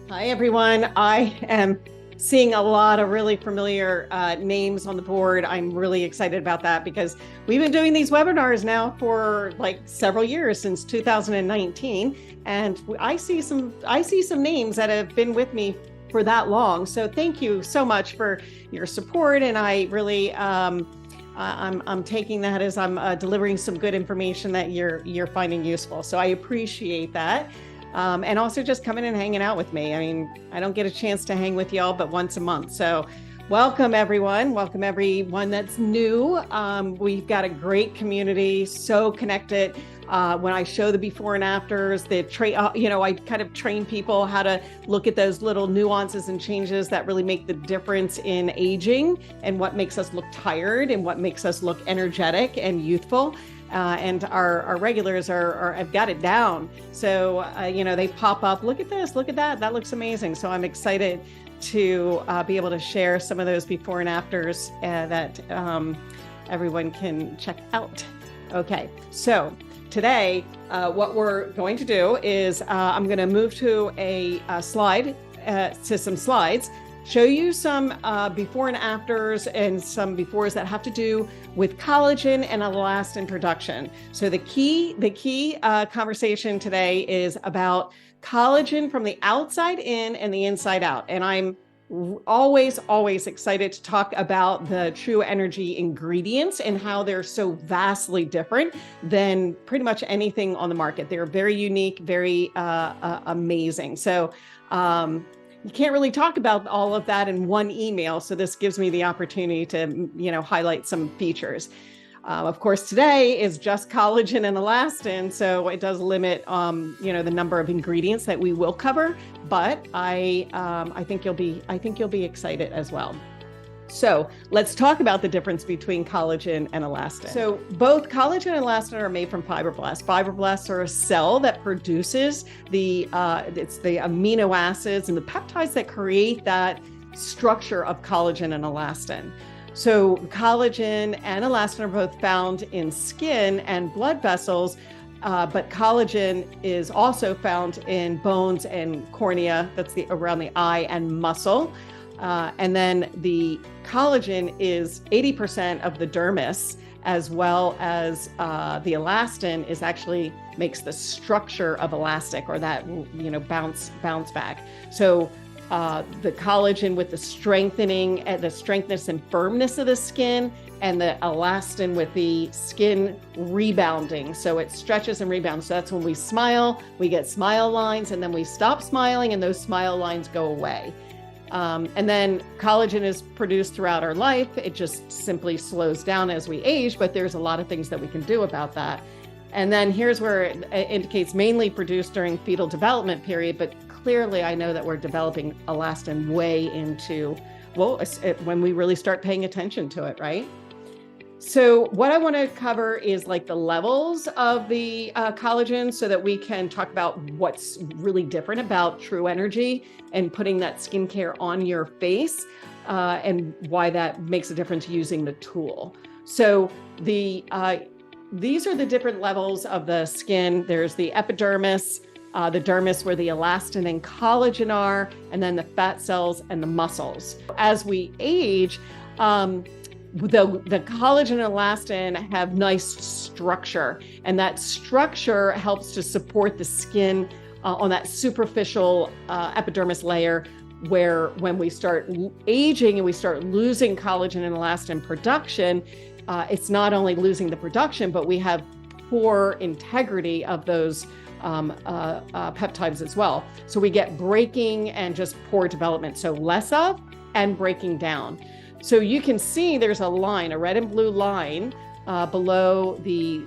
Hi, everyone. I am seeing a lot of really familiar names on the board. I'm really excited about that because we've been doing these webinars now for like several years, since 2019. And I see some names that have been with me for that long. So thank you so much for your support. And I really, I'm taking that as I'm delivering some good information that you're finding useful. So I appreciate that. And also just coming and hanging out with me. I mean, I don't get a chance to hang with y'all but once a month. So welcome, everyone. Welcome, everyone that's new. We've got a great community, so connected. When I show the before and afters, I kind of train people how to look at those little nuances and changes that really make the difference in aging and what makes us look tired and what makes us look energetic and youthful. And our regulars have got it down. So, they pop up, look at this, look at that. That looks amazing. So I'm excited to be able to share some of those before and afters that everyone can check out. Okay, so today, what we're going to do is I'm going to move to some slides, show you some before and afters and some befores that have to do with collagen and elastin production. So the key conversation today is about collagen from the outside in and the inside out. And I'm always excited to talk about the true energy ingredients and how they're so vastly different than pretty much anything on the market. They're very unique, very amazing. So you can't really talk about all of that in one email. So this gives me the opportunity to, highlight some features. Of course, today is just collagen and elastin, so it does limit, the number of ingredients that we will cover. But I think you'll be excited as well. So let's talk about the difference between collagen and elastin. So both collagen and elastin are made from fibroblasts. Fibroblasts are a cell that produces it's the amino acids and the peptides that create that structure of collagen and elastin. So collagen and elastin are both found in skin and blood vessels, but collagen is also found in bones and cornea, that's around the eye, and muscle. And then the collagen is 80% of the dermis, as well as the elastin makes the structure of elastic, or that, bounce back. So the collagen with the strengthening and the strengthness and firmness of the skin, and the elastin with the skin rebounding. So it stretches and rebounds. So that's when we smile, we get smile lines, and then we stop smiling and those smile lines go away. And then collagen is produced throughout our life. It just simply slows down as we age, but there's a lot of things that we can do about that. And then here's where it indicates mainly produced during fetal development period, but clearly I know that we're developing elastin way into, when we really start paying attention to it, right? So what I want to cover is like the levels of the collagen, so that we can talk about what's really different about True Energy and putting that skincare on your face, and why that makes a difference using the tool. So these are the different levels of the skin. There's the epidermis, the dermis where the elastin and collagen are, and then the fat cells and the muscles. As we age, the collagen and elastin have nice structure, and that structure helps to support the skin on that superficial epidermis layer, where when we start aging and we start losing collagen and elastin production, it's not only losing the production, but we have poor integrity of those peptides as well. So we get breaking and just poor development. So less of and breaking down. So you can see there's a line, a red and blue line below the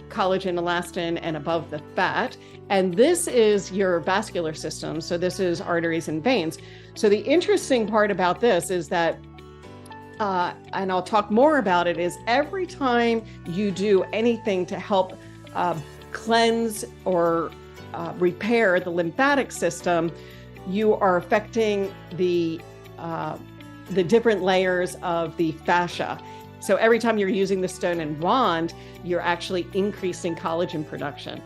collagen, elastin, and above the fat. And this is your vascular system. So this is arteries and veins. So the interesting part about this is that, and I'll talk more about it, is every time you do anything to help cleanse or repair the lymphatic system, you are affecting the different layers of the fascia. So every time you're using the stone and wand, you're actually increasing collagen production.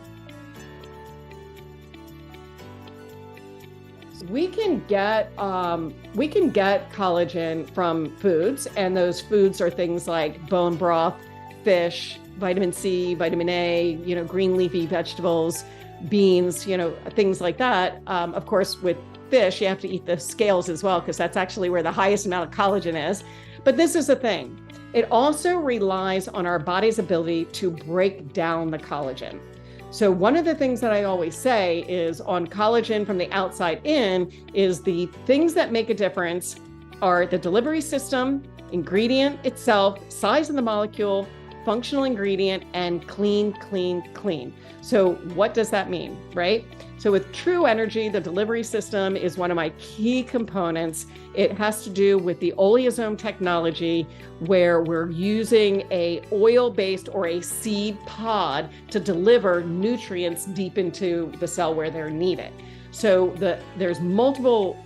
We can get collagen from foods, and those foods are things like bone broth, fish, vitamin C, vitamin A, green leafy vegetables, beans, things like that. Of course, with fish, you have to eat the scales as well, because that's actually where the highest amount of collagen is. But this is the thing. It also relies on our body's ability to break down the collagen. So one of the things that I always say is on collagen from the outside in is the things that make a difference are the delivery system, ingredient itself, size of the molecule, functional ingredient, and clean, clean, clean. So what does that mean, right? So with True Energy, the delivery system is one of my key components. It has to do with the oleosome technology, where we're using a oil-based or a seed pod to deliver nutrients deep into the cell where they're needed. So there's multiple,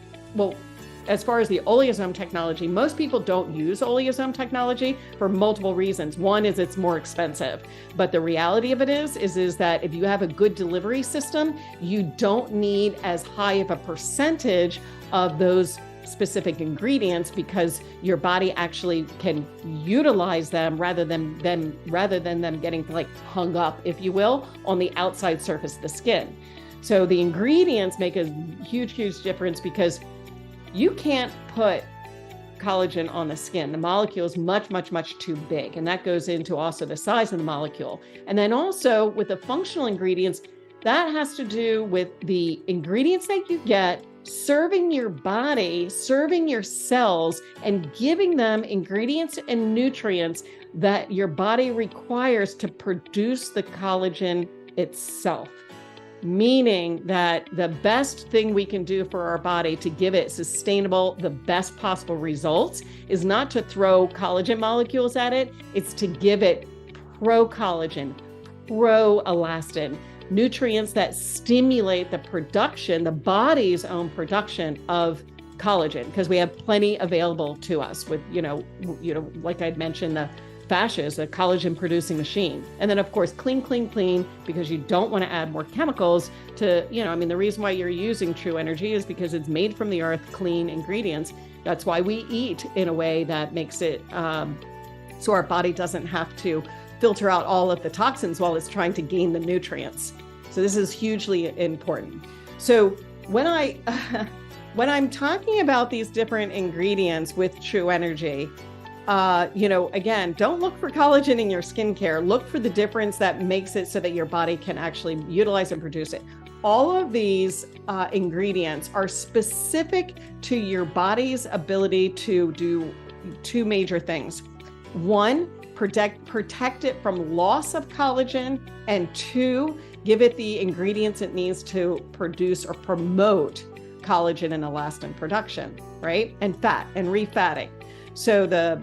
as far as the oleosome technology, most people don't use oleosome technology for multiple reasons. One is it's more expensive, but the reality of it is that if you have a good delivery system, you don't need as high of a percentage of those specific ingredients, because your body actually can utilize them rather than them getting hung up, if you will, on the outside surface of the skin. So the ingredients make a huge, huge difference, because you can't put collagen on the skin. The molecule is much, much, much too big. And that goes into also the size of the molecule. And then also with the functional ingredients, that has to do with the ingredients that you get serving your body, serving your cells, and giving them ingredients and nutrients that your body requires to produce the collagen itself. Meaning that the best thing we can do for our body to give it sustainable, the best possible results, is not to throw collagen molecules at it. It's to give it pro-collagen, pro-elastin, nutrients that stimulate the production, the body's own production of collagen, because we have plenty available to us with, like I'd mentioned, the fascia is a collagen producing machine. And then of course, clean, clean, clean, because you don't want to add more chemicals to, the reason why you're using True Energy is because it's made from the earth, clean ingredients. That's why we eat in a way that makes it, so our body doesn't have to filter out all of the toxins while it's trying to gain the nutrients. So this is hugely important. So when I'm talking about these different ingredients with True Energy, again, don't look for collagen in your skincare. Look for the difference that makes it so that your body can actually utilize and produce it. All of these ingredients are specific to your body's ability to do two major things. One, protect it from loss of collagen, and two, give it the ingredients it needs to produce or promote collagen and elastin production, right? And fat and refatting. So the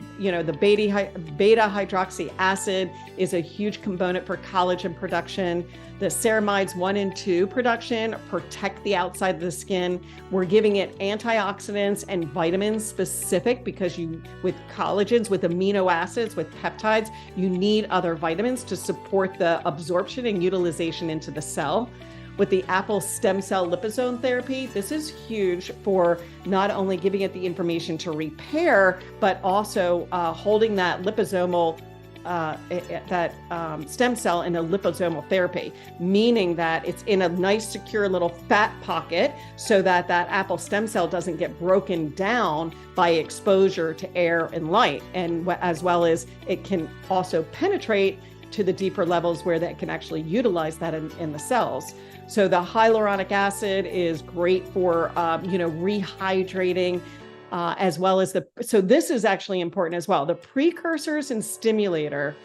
beta hydroxy acid is a huge component for collagen production. The ceramides 1 and 2 production protect the outside of the skin. We're giving it antioxidants and vitamins specific, because with collagens, with amino acids, with peptides, you need other vitamins to support the absorption and utilization into the cell. With the apple stem cell liposome therapy, this is huge for not only giving it the information to repair, but also holding that liposomal, stem cell in a liposomal therapy, meaning that it's in a nice, secure little fat pocket, so that apple stem cell doesn't get broken down by exposure to air and light, and as well as it can also penetrate to the deeper levels where that can actually utilize that in the cells. So the hyaluronic acid is great for, rehydrating, as well as so this is actually important as well. The precursors and stimulator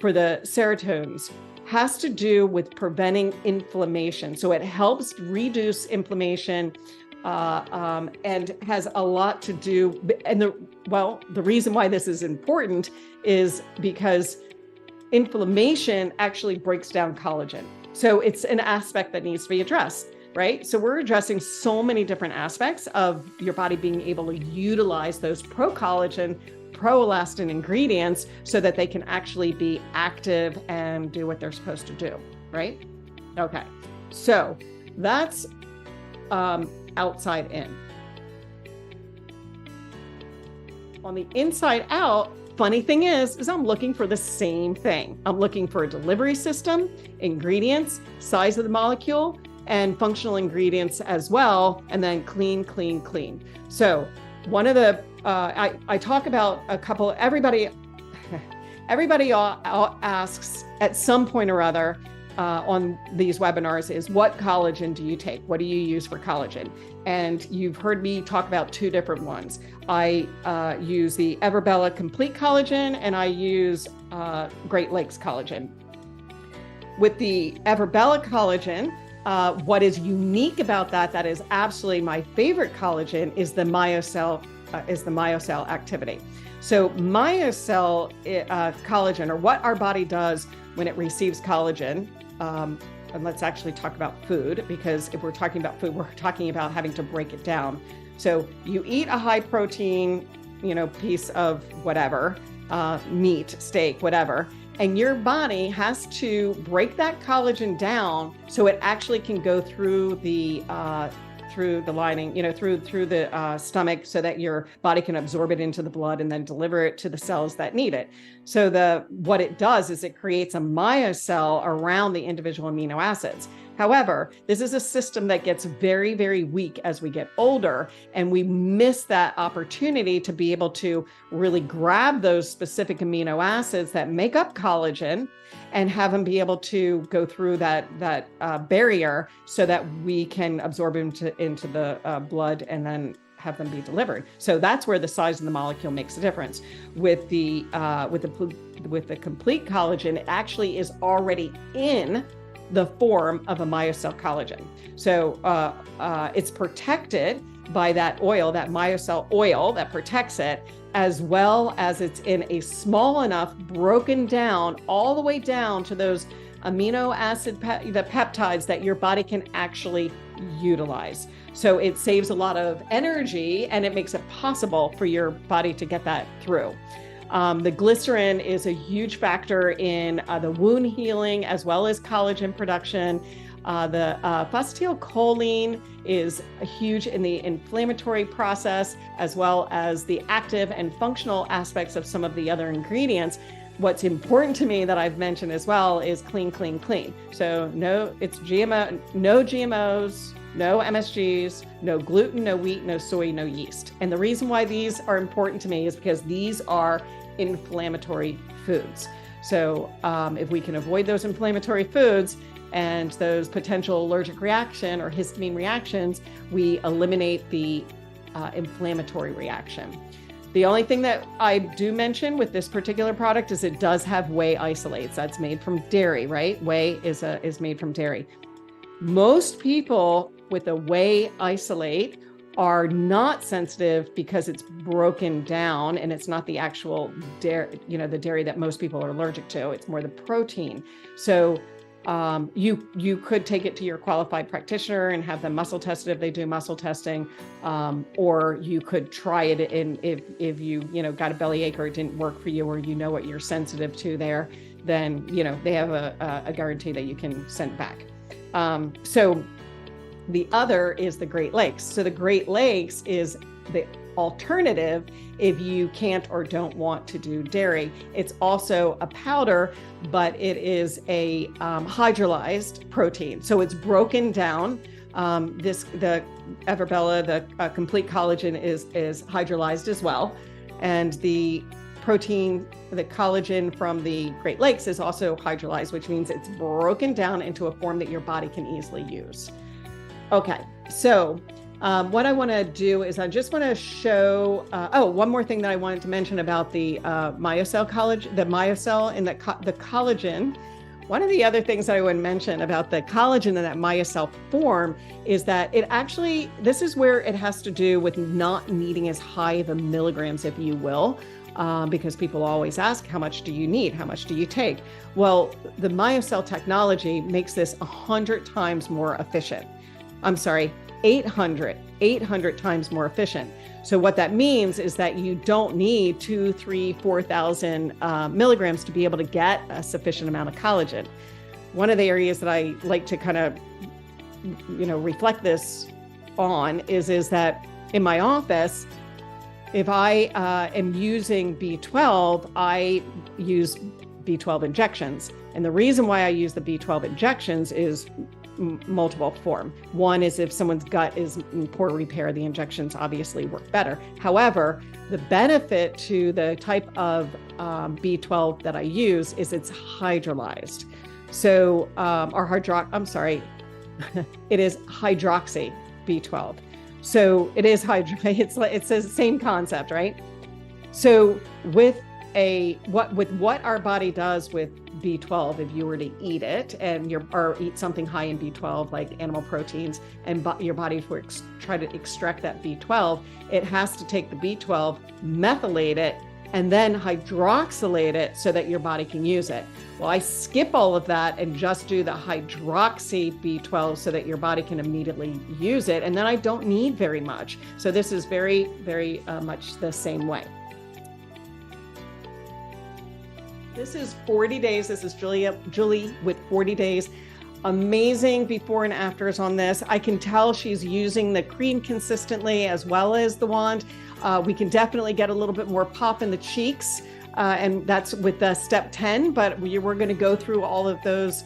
for the serotonins has to do with preventing inflammation. So it helps reduce inflammation, and has a lot to do. And the reason why this is important is because inflammation actually breaks down collagen. So it's an aspect that needs to be addressed, right? So we're addressing so many different aspects of your body being able to utilize those pro-collagen, pro-elastin ingredients so that they can actually be active and do what they're supposed to do, right? Okay, so that's outside in. On the inside out, funny thing is I'm looking for the same thing. I'm looking for a delivery system, ingredients, size of the molecule, and functional ingredients as well, and then clean, clean, clean. So one of the, I talk about a couple, everybody asks at some point or other on these webinars is, what collagen do you take? What do you use for collagen? And you've heard me talk about two different ones. I use the Everbella Complete Collagen, and I use Great Lakes Collagen. With the Everbella Collagen, what is unique about that is absolutely my favorite collagen, is the myocell activity. So myocell collagen, or what our body does when it receives collagen, and let's actually talk about food, because if we're talking about food, we're talking about having to break it down. So you eat a high protein, piece of whatever, meat, steak, whatever, and your body has to break that collagen down so it actually can go through the lining, through the stomach, so that your body can absorb it into the blood and then deliver it to the cells that need it. So what it does is it creates a myocell around the individual amino acids. However, this is a system that gets very, very weak as we get older, and we miss that opportunity to be able to really grab those specific amino acids that make up collagen and have them be able to go through that barrier so that we can absorb them into the blood and then have them be delivered. So that's where the size of the molecule makes a difference. With the complete collagen, it actually is already in the form of a myocell collagen. So it's protected by that oil, that myocell oil that protects it, as well as it's in a small enough, broken down, all the way down to those amino acid, the peptides that your body can actually utilize. So it saves a lot of energy, and it makes it possible for your body to get that through. The glycerin is a huge factor in the wound healing, as well as collagen production. The phosphatidylcholine is huge in the inflammatory process, as well as the active and functional aspects of some of the other ingredients. What's important to me that I've mentioned as well is clean, clean, clean. So no GMOs, no MSGs, no gluten, no wheat, no soy, no yeast. And the reason why these are important to me is because these are inflammatory foods. So if we can avoid those inflammatory foods and those potential allergic reaction or histamine reactions, we eliminate the inflammatory reaction. The only thing that I do mention with this particular product is it does have whey isolates. That's made from dairy, right? Whey is made from dairy. Most people with a whey isolate are not sensitive because it's broken down and it's not the actual dairy, the dairy that most people are allergic to. It's more the protein. So you could take it to your qualified practitioner and have them muscle tested if they do muscle testing, or you could try it in if you got a bellyache or it didn't work for you, or what you're sensitive to there, then they have a guarantee that you can send back. So the other is the Great Lakes. So the Great Lakes is the alternative if you can't or don't want to do dairy. It's also a powder, but it is a hydrolyzed protein. So it's broken down. The Everbella, the complete collagen is hydrolyzed as well. And the protein, the collagen from the Great Lakes is also hydrolyzed, which means it's broken down into a form that your body can easily use. Okay, so what I want to do is I just want to show, one more thing that I wanted to mention about the myocell collagen, the myocell and the collagen. One of the other things that I would mention about the collagen in that myocell form is that it actually, this is where it has to do with not needing as high of a milligrams, if you will, because people always ask, how much do you need? How much do you take? Well, the myocell technology makes this 100 times more efficient. 800 times more efficient. So what that means is that you don't need 2,000, 3,000, 4,000 milligrams to be able to get a sufficient amount of collagen. One of the areas that I like to kind of, reflect this on is that in my office, if I am using B12, I use B12 injections. And the reason why I use the B12 injections is multiple form. One is if someone's gut is in poor repair, the injections obviously work better. However, the benefit to the type of B12 that I use is it's hydrolyzed. So, it is hydroxy B12. So it is it's the same concept, right? So with what our body does with B12, if you were to eat it or eat something high in B12 like animal proteins, and your body try to extract that B12, it has to take the B12, methylate it, and then hydroxylate it so that your body can use it. Well, I skip all of that and just do the hydroxy B12 so that your body can immediately use it. And then I don't need very much. So this is very, very much the same way. This is 40 days. This is Julie with 40 days. Amazing before and afters on this. I can tell she's using the cream consistently as well as the wand. We can definitely get a little bit more pop in the cheeks, and that's with step 10, but we're going to go through all of those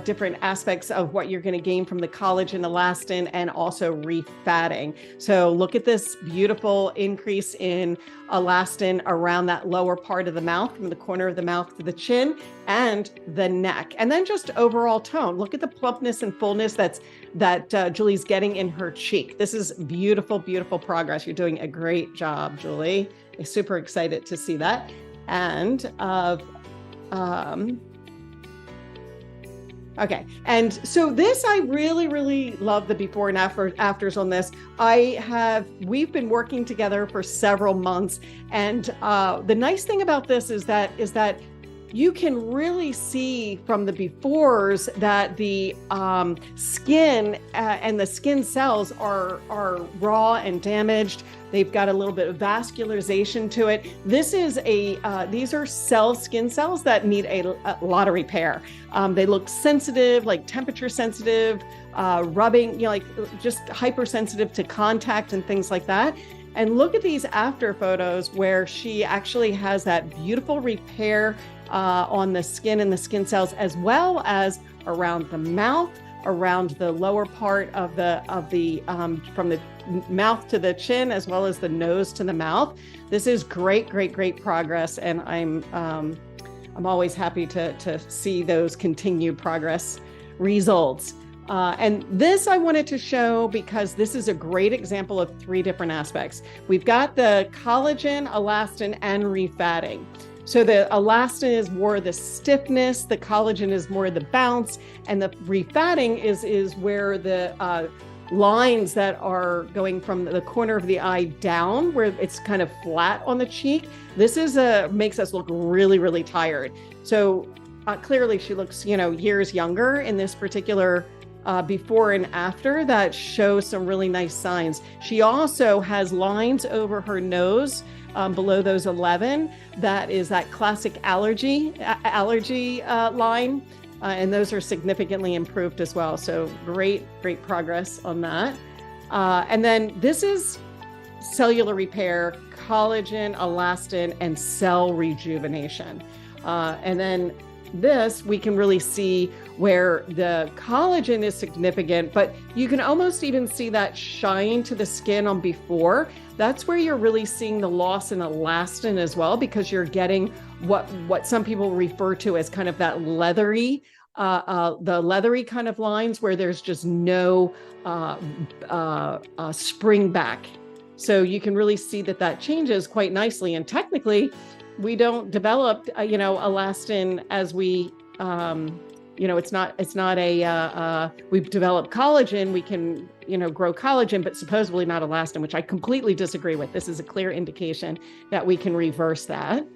different aspects of what you're going to gain from the collagen, elastin, and also refatting. So look at this beautiful increase in elastin around that lower part of the mouth, from the corner of the mouth to the chin and the neck. And then just overall tone. Look at the plumpness and fullness that Julie's getting in her cheek. This is beautiful, beautiful progress. You're doing a great job, Julie. I'm super excited to see that. And okay. And so this, I really, really love the before and afters on this. We've been working together for several months. And the nice thing about this is that you can really see from the befores that the skin and the skin cells are raw and damaged. They've got a little bit of vascularization to it. These are skin cells that need a lot of repair. They look sensitive, like temperature sensitive, rubbing, like just hypersensitive to contact and things like that. And look at these after photos where she actually has that beautiful repair on the skin and the skin cells, as well as around the mouth, around the lower part of the from the mouth to the chin, as well as the nose to the mouth. This is great, great, great progress, and I'm always happy to see those continued progress results. And this I wanted to show because this is a great example of 3 different aspects. We've got the collagen, elastin, and refatting. So the elastin is more the stiffness, the collagen is more the bounce, and the refatting is where the lines that are going from the corner of the eye down, where it's kind of flat on the cheek. This makes us look really, really tired. So clearly she looks, years younger in this particular before and after that shows some really nice signs. She also has lines over her nose below those 11. That is that classic allergy line. And those are significantly improved as well. So great, great progress on that. And then this is cellular repair, collagen, elastin, and cell rejuvenation. And then this, we can really see where the collagen is significant, but you can almost even see that shine to the skin on before. That's where you're really seeing the loss in elastin as well, because you're getting what some people refer to as kind of that leathery, the leathery kind of lines where there's just no spring back. So you can really see that changes quite nicely. And technically, we don't develop, elastin as we, it's not we've developed collagen. We can, grow collagen, but supposedly not elastin, which I completely disagree with. This is a clear indication that we can reverse that.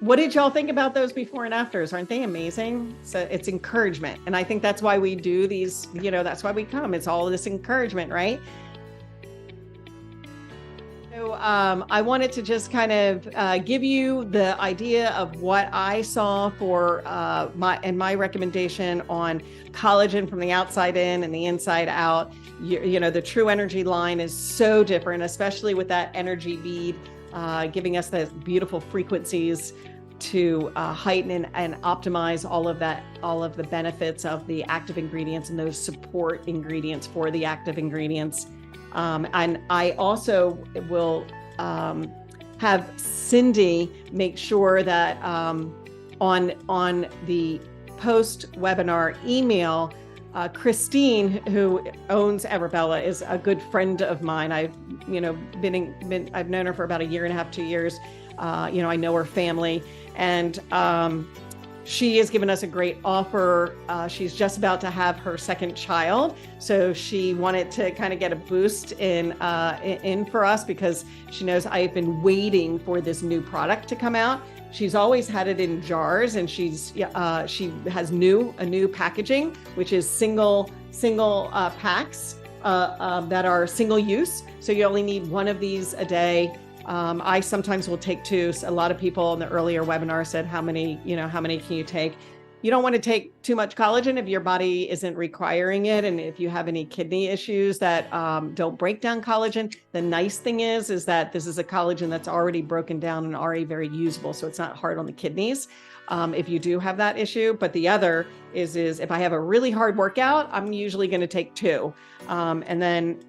What did y'all think about those before and afters? Aren't they amazing? So it's encouragement. And I think that's why we do these, that's why we come. It's all this encouragement, right? So So I wanted to just kind of give you the idea of what I saw for my recommendation on collagen from the outside in and the inside out. You know, the True Energy line is so different, especially with that energy bead, giving us those beautiful frequencies to heighten and optimize all of the benefits of the active ingredients and those support ingredients for the active ingredients. And I also will have Cindy make sure that on the post-webinar email, Christine, who owns Everbella, is a good friend of mine. I've known her for about 1.5 years, 2 years. I know her family, and she has given us a great offer. She's just about to have her second child, so she wanted to kind of get a boost in for us because she knows I've been waiting for this new product to come out. She's always had it in jars, and she has a new packaging, which is single packs that are single use. So you only need one of these a day. I sometimes will take 2. So a lot of people in the earlier webinar said, how many can you take? You don't want to take too much collagen if your body isn't requiring it. And if you have any kidney issues that don't break down collagen, the nice thing is that this is a collagen that's already broken down and already very usable. So it's not hard on the kidneys if you do have that issue. But the other is if I have a really hard workout, I'm usually going to take 2. And then,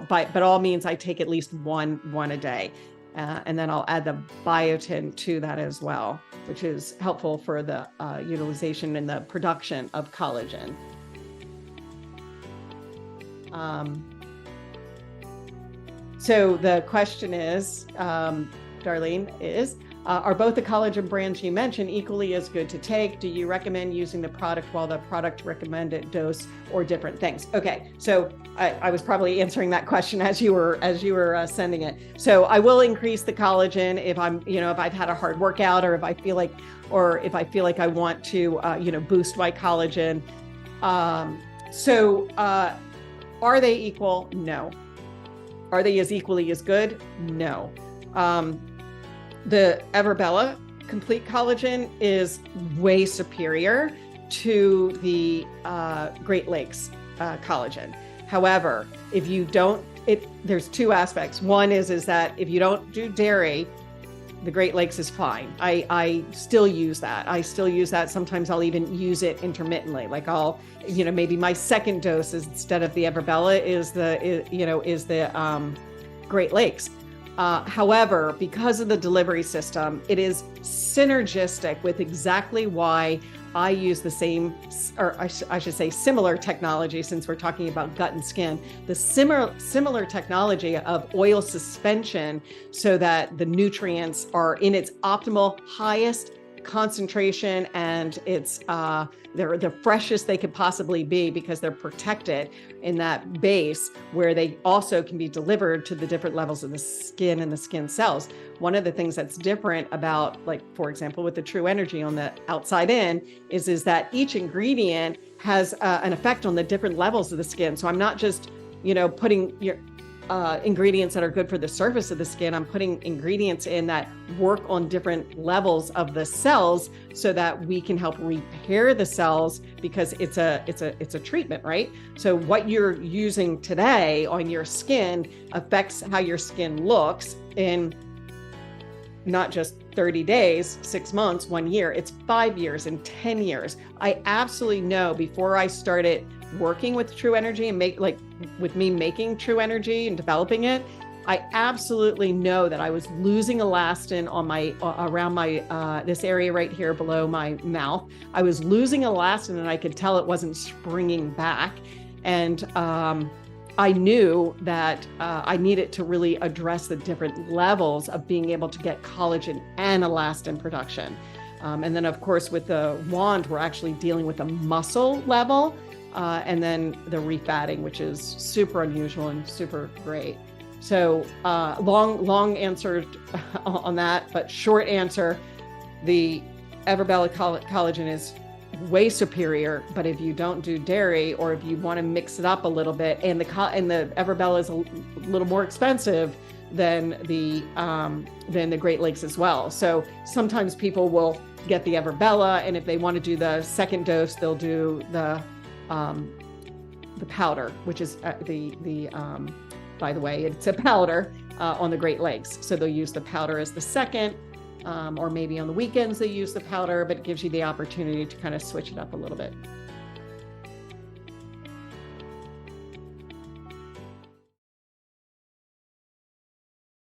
by all means, I take at least one a day. And then I'll add the biotin to that as well, which is helpful for the utilization and the production of collagen. So the question is, Darlene, are both the collagen brands you mentioned equally as good to take? Do you recommend using the product while the product recommended dose or different things? Okay, so I was probably answering that question as you were sending it. So I will increase the collagen if if I've had a hard workout, or if I feel like I want to boost my collagen. Are they equal? No. Are they as equally as good? No. The Everbella Complete Collagen is way superior to the Great Lakes collagen. However, if you don't, there's 2 aspects. One is that if you don't do dairy, the Great Lakes is fine. I still use that. Sometimes I'll even use it intermittently. Like maybe my second dose instead of the Everbella is the Great Lakes. However, because of the delivery system, it is synergistic with exactly why I use the same, or I should say similar technology, since we're talking about gut and skin, the similar technology of oil suspension so that the nutrients are in its optimal highest concentration, and it's they're the freshest they could possibly be because they're protected in that base where they also can be delivered to the different levels of the skin and the skin cells. One of the things that's different about, like, for example, with the True Energy on the outside in is that each ingredient has an effect on the different levels of the skin. So I'm not just, putting your ingredients that are good for the surface of the skin. I'm putting ingredients in that work on different levels of the cells so that we can help repair the cells, because it's a treatment, right? So what you're using today on your skin affects how your skin looks in not just 30 days, 6 months, 1 year, it's 5 years and 10 years. I absolutely know, before I started working with True Energy and with me making True Energy and developing it, I absolutely know that I was losing elastin on around my this area right here below my mouth. I was losing elastin, and I could tell it wasn't springing back. And I knew that I needed to really address the different levels of being able to get collagen and elastin production. And then, of course, with the wand, we're actually dealing with a muscle level. And then the refatting, which is super unusual and super great. So long answer on that, but short answer, the Everbella collagen is way superior. But if you don't do dairy, or if you want to mix it up a little bit, and the Everbella is a little more expensive than the Great Lakes as well. So sometimes people will get the Everbella, and if they want to do the second dose, they'll do the powder, which is by the way, it's a powder on the Great Lakes. So they'll use the powder as the second, or maybe on the weekends they use the powder, but it gives you the opportunity to kind of switch it up a little bit.